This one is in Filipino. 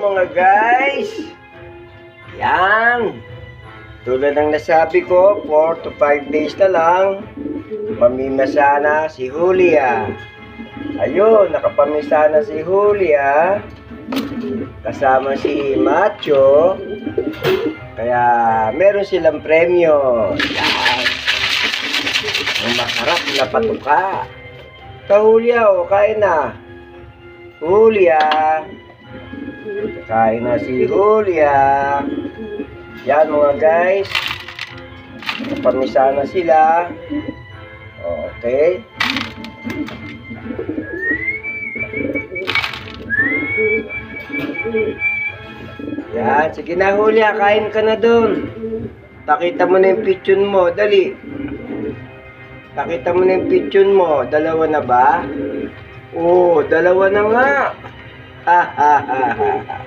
mga guys! Yan! Tulad ng nasabi ko, 4 to 5 days na lang, mamimasa na si Julia. Ayun, nakapamisa na si Julia. Kasama si Macho. Kaya meron silang premyo. Yan! Ang masarap na patuka. Ito, Julia, o, kain na. Julia. Kain na si Julia. Yan mga guys. Pamisa na sila. Okay. Yan. Sige na Julia. Kain ka na dun. Pakita mo na yung pichon mo. Dali. Pakita mo na yung pichon mo. Dalawa na ba? Oo, dalawa na nga. Ha ha ha ha.